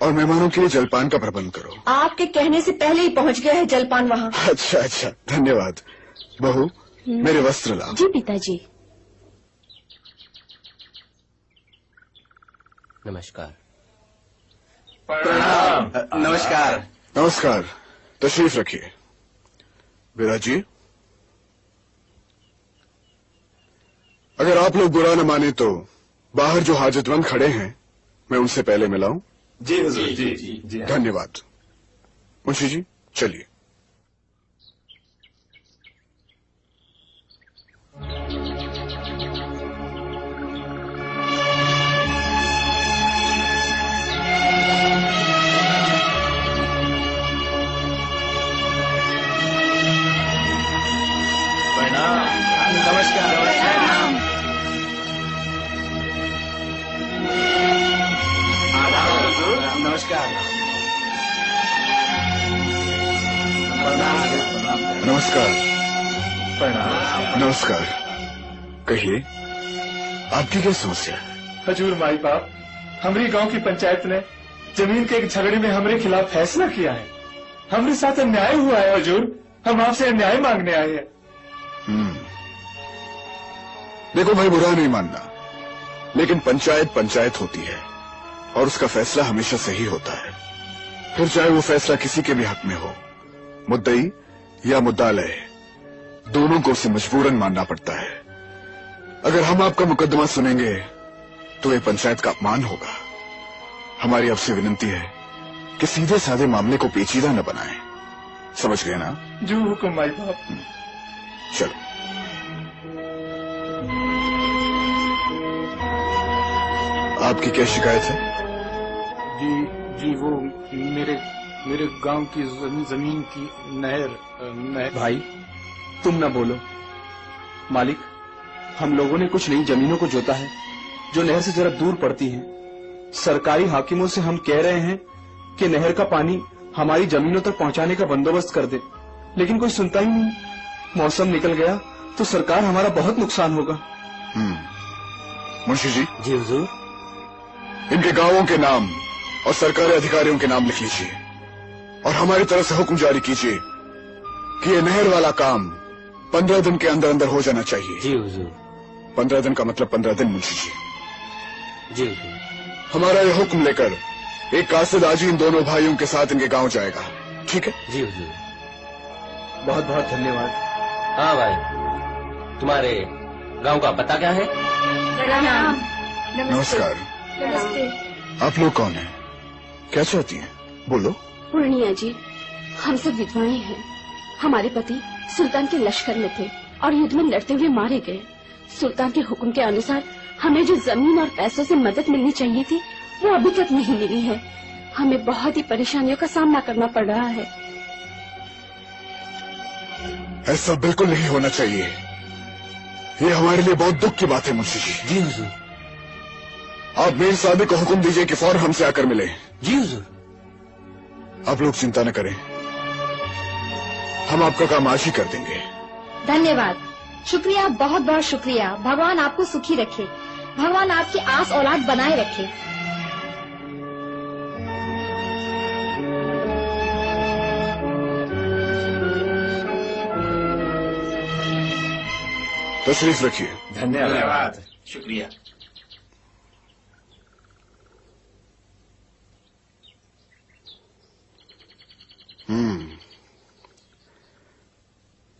और मेहमानों के लिए जलपान का प्रबंध करो। आपके कहने से पहले ही पहुंच गया है जलपान वहाँ। अच्छा अच्छा, धन्यवाद। बहू, मेरे वस्त्र लाओ। जी पिताजी। नमस्कार। प्रणाम। नमस्कार। नमस्कार, तशरीफ रखिए। विराज जी, अगर आप लोग बुरा न माने तो बाहर जो हाजतमंद खड़े हैं मैं उनसे पहले मिलाऊं? जी हुजूर। जी। धन्यवाद। मुंशी जी चलिए। नमस्कार। नमस्कार। कहिए, आपकी क्या समस्या है? हजूर माई बाप, हमारी गांव की पंचायत ने जमीन के एक झगड़े में हमारे खिलाफ फैसला किया है। हमारे साथ अन्याय हुआ है हजूर, हम आपसे अन्याय मांगने आए हैं। देखो भाई, बुरा नहीं मानना, लेकिन पंचायत पंचायत होती है और उसका फैसला हमेशा सही होता है, फिर चाहे वो फैसला किसी के भी हक में हो। मुद्दई या मुद्दालय, दोनों को उसे मजबूरन मानना पड़ता है। अगर हम आपका मुकदमा सुनेंगे तो ये पंचायत का अपमान होगा। हमारी आपसे विनती है कि सीधे साधे मामले को पेचीदा न बनाएं। समझ गए ना? जो हुक्म माई बाप। चलो। आपकी क्या शिकायत है? जी वो मेरे गांव की जमीन की नहर। भाई तुम ना बोलो। मालिक, हम लोगों ने कुछ नई जमीनों को जोता है जो नहर से जरा दूर पड़ती हैं। सरकारी हाकिमों से हम कह रहे हैं कि नहर का पानी हमारी जमीनों तक पहुंचाने का बंदोबस्त कर दे, लेकिन कोई सुनता ही नहीं। मौसम निकल गया तो सरकार हमारा बहुत नुकसान होगा। मुंशी जी। जी हुजूर। इनके गांवों के नाम और सरकारी अधिकारियों के नाम लिख लीजिए और हमारी तरफ से हुक्म जारी कीजिए कि ये नहर वाला काम 15 दिन के अंदर अंदर हो जाना चाहिए। जी हुजूर। 15 दिन का मतलब 15 दिन मुंशी जी। जी हुजूर। हमारा ये हुक्म लेकर एक कासिद आज ही इन दोनों भाइयों के साथ इनके गांव जाएगा, ठीक है? जी हुजूर। बहुत बहुत धन्यवाद। हाँ भाई, तुम्हारे गांव का पता क्या है? प्रणाम। नमस्कार। नमस्ते। आप लोग कौन हैं? क्या चाहती हैं? बोलो। पूर्णिया जी, हम सब विधवाएं हैं। हमारे पति सुल्तान के लश्कर में थे और युद्ध में लड़ते हुए मारे गए। सुल्तान के हुक्म के अनुसार हमें जो जमीन और पैसों से मदद मिलनी चाहिए थी वो अभी तक नहीं मिली है। हमें बहुत ही परेशानियों का सामना करना पड़ रहा है। ऐसा बिल्कुल नहीं होना चाहिए। ये हमारे लिए बहुत दुख की बात है मुंशी जी। जी हुजूर। आप मीर सादिक को हुक्म दीजिए कि फौरन हमसे आकर मिले। जी हुजूर। आप लोग चिंता न करें, हम आपका काम आज ही कर देंगे। धन्यवाद, शुक्रिया, बहुत बहुत शुक्रिया। भगवान आपको सुखी रखे, भगवान आपकी आस औलाद बनाए रखे। तशरीफ रखिए। धन्यवाद। शुक्रिया।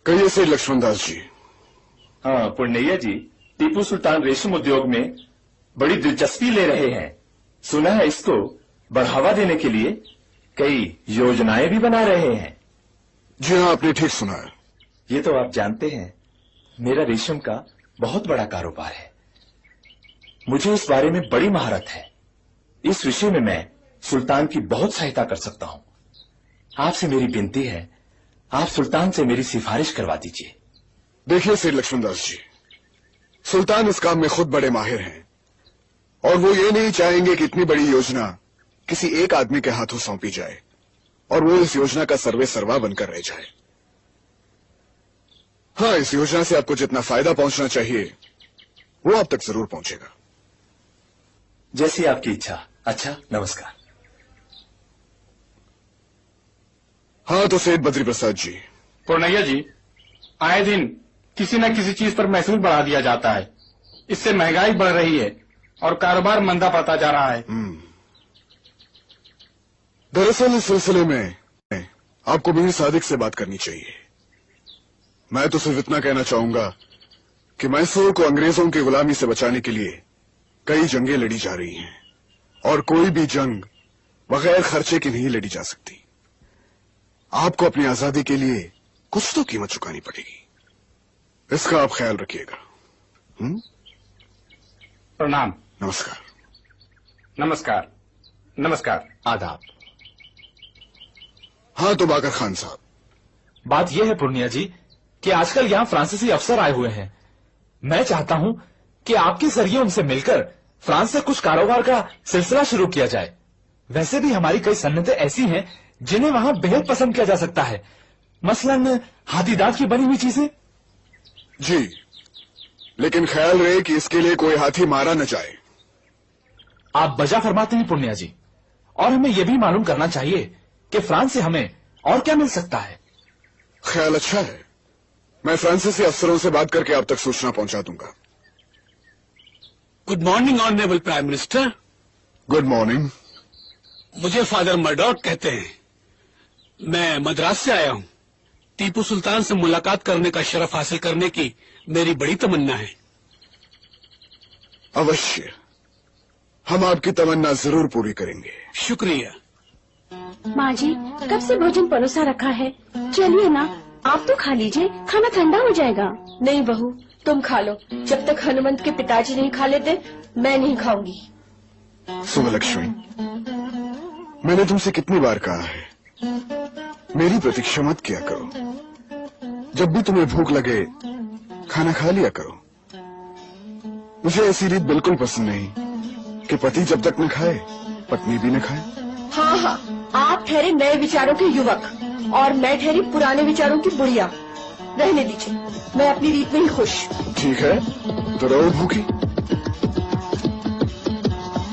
कहिए से लक्ष्मण दास जी। हाँ पुण्यैया जी, टीपू सुल्तान रेशम उद्योग में बड़ी दिलचस्पी ले रहे हैं। सुना है इसको बढ़ावा देने के लिए कई योजनाएं भी बना रहे हैं। जी हाँ, आपने ठीक सुना है। ये तो आप जानते हैं, मेरा रेशम का बहुत बड़ा कारोबार है। मुझे इस बारे में बड़ी महारत है। इस विषय में मैं सुल्तान की बहुत सहायता कर सकता हूं। आपसे मेरी विनती है, आप सुल्तान से मेरी सिफारिश करवा दीजिए। देखिए श्री लक्ष्मण दास जी, सुल्तान इस काम में खुद बड़े माहिर हैं और वो ये नहीं चाहेंगे कि इतनी बड़ी योजना किसी एक आदमी के हाथों सौंपी जाए और वो इस योजना का सर्वे सर्वा बनकर रह जाए। हाँ, इस योजना से आपको जितना फायदा पहुंचना चाहिए वो आप तक जरूर पहुंचेगा। जैसी आपकी इच्छा। अच्छा, नमस्कार। हाँ तो सेठ बद्री प्रसाद जी। पूर्णैया जी, आए दिन किसी न किसी चीज पर महसूल बढ़ा दिया जाता है। इससे महंगाई बढ़ रही है और कारोबार मंदा पड़ता जा रहा है। दरअसल इस सिलसिले में आपको मीर सादिक से बात करनी चाहिए। मैं तो सिर्फ इतना कहना चाहूंगा कि मैसूर को अंग्रेजों की गुलामी से बचाने के लिए कई जंगें लड़ी जा रही हैं और कोई भी जंग बगैर खर्चे की नहीं लड़ी जा सकती। आपको अपनी आजादी के लिए कुछ तो कीमत चुकानी पड़ेगी। इसका आप ख्याल रखिएगा। प्रणाम। नमस्कार। नमस्कार। नमस्कार। आदाब। हाँ तो बाकर खान साहब, बात यह है पूर्णिया जी कि आजकल यहाँ फ्रांसीसी अफसर आए हुए हैं। मैं चाहता हूँ कि आपके जरिए उनसे मिलकर फ्रांस से कुछ कारोबार का सिलसिला शुरू किया जाए। वैसे भी हमारी कई सन्नतें ऐसी हैं जिन्हें वहाँ बेहद पसंद किया जा सकता है, मसलन हाथी दांत की बनी हुई चीजें। जी, लेकिन ख्याल रहे कि इसके लिए कोई हाथी मारा न जाए। आप बजा फरमाते हैं पूर्णिया जी, और हमें यह भी मालूम करना चाहिए कि फ्रांस से हमें और क्या मिल सकता है। ख्याल अच्छा है। मैं फ्रांसीसी अफसरों से बात करके आप तक सूचना पहुंचा दूंगा। Good morning honourable prime minister. Good morning. मुझे फादर मर्डॉक कहते हैं। मैं मद्रास से आया हूँ। टीपू सुल्तान से मुलाकात करने का शरफ हासिल करने की मेरी बड़ी तमन्ना है। अवश्य, हम आपकी तमन्ना जरूर पूरी करेंगे। शुक्रिया। माँ जी, कब से भोजन परोसा रखा है, चलिए ना, आप तो खा लीजिए, खाना ठंडा हो जाएगा। नहीं बहू, तुम खा लो। जब तक हनुमंत के पिताजी नहीं खा लेते, मैं नहीं खाऊंगी। सुबलक्ष्मी, मैंने तुमसे कितनी बार कहा है, मेरी प्रतीक्षा मत किया करो। जब भी तुम्हें भूख लगे खाना खा लिया करो। मुझे ऐसी रीत बिल्कुल पसंद नहीं कि पति जब तक न खाए पत्नी भी न खाए। हाँ हाँ, आप ठहरे नए विचारों के युवक और मैं ठहरी पुराने विचारों की बुढ़िया। रहने दीजिए, मैं अपनी रीत में ही खुश। ठीक है, तो रहो भूखी।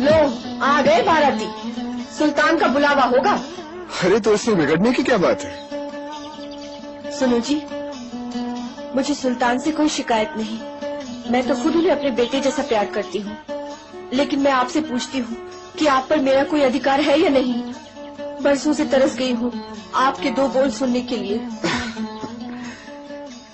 लो, आ गए बाराती। सुल्तान का बुलावा होगा। अरे तो इसमें बिगड़ने की क्या बात है। सुनो जी, मुझे सुल्तान से कोई शिकायत नहीं। मैं तो खुद उन्हें अपने बेटे जैसा प्यार करती हूँ। लेकिन मैं आपसे पूछती हूँ कि आप पर मेरा कोई अधिकार है या नहीं। बरसों से तरस गई हूँ आपके दो बोल सुनने के लिए।